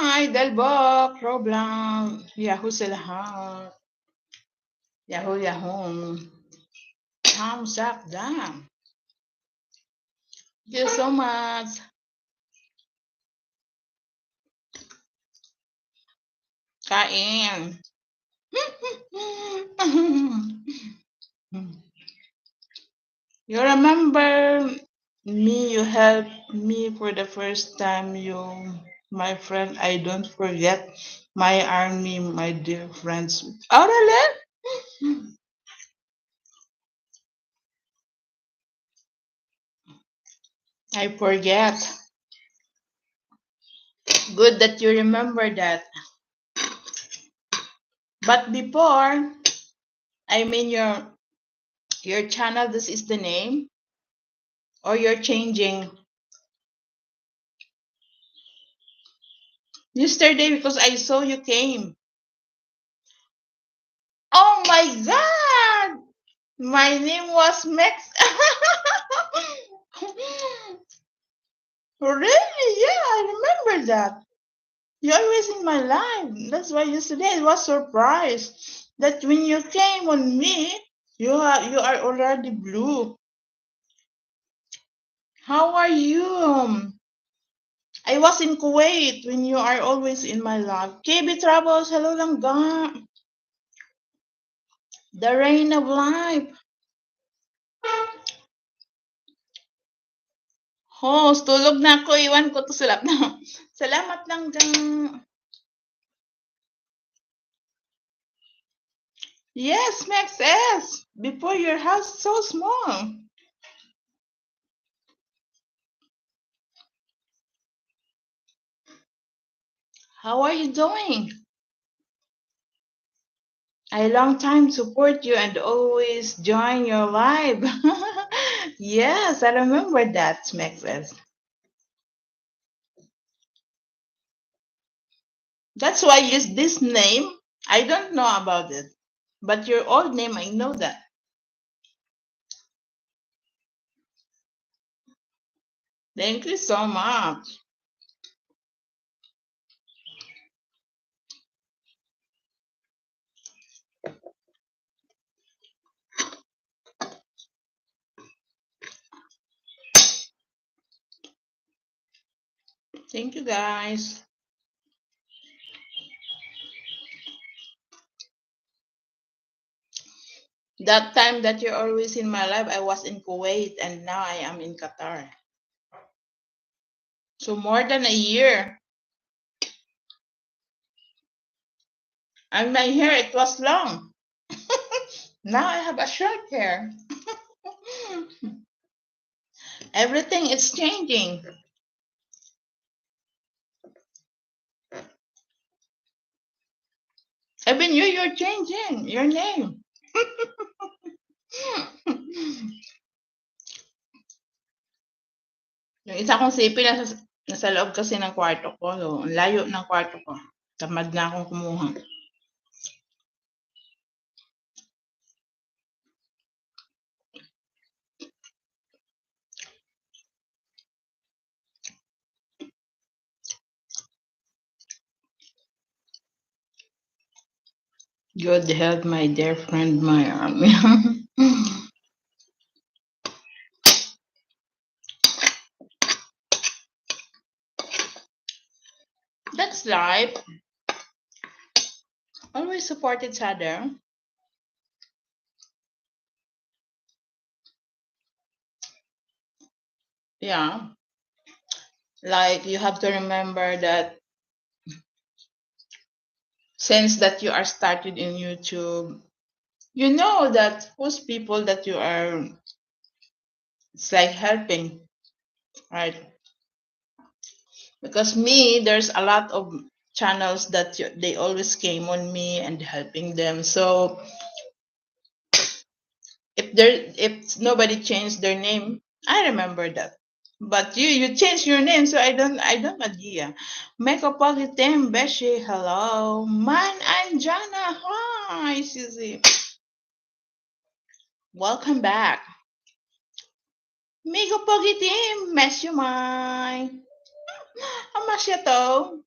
Hi, Delbo, Problem, Yahoo sa lahat. Yahoo, Yahoo. Thumbs up, damn. Thank you so much. Kain. You remember me, you helped me for the first time, my friend. I don't forget my army, my dear friends. Oh, really? I forget. Good that you remember that. But before, I mean your channel, this is the name, or you're changing yesterday because I saw you came. Oh my god! My name was Max. Really? Yeah, I remember that. You're always in my life. That's why yesterday I was surprised that when you came on me, you are already blue. How are you? I was in Kuwait when you are always in my life. KB Travels, hello langga. The rain of life. Host, tulog na ako. Iwan ko to sulap na. Salamat langga. Yes, Max S. Before your house so small. How are you doing? I long time support you and always join your live. Yes, I remember that, Max S. That's why I use this name. I don't know about it. But your old name, I know that. Thank you so much. Thank you, guys. That time that you're always in my life, I was in Kuwait and now I am in Qatar. So more than a year. And my hair, it was long. Now I have a short hair. Everything is changing. Even you're changing your name. Yung isa kong sipi nasa loob kasi ng kwarto ko. So, ang layo ng kwarto ko. Tamad na akong kumuha. God help my dear friend, my army. That's life. Always support each other. Yeah. Like you have to remember that since that you are started in YouTube, you know that whose people that you are, it's like helping, right? Because me, there's a lot of channels that they always came on me and helping them. So if nobody changed their name, I remember that. But you changed your name, so I don't idea. Mekopolitan Beshi, hello. Man, I'm Jana. Hi, Susie. Welcome back. Migo Pogi Team, Mesyo Mai. Amasya to.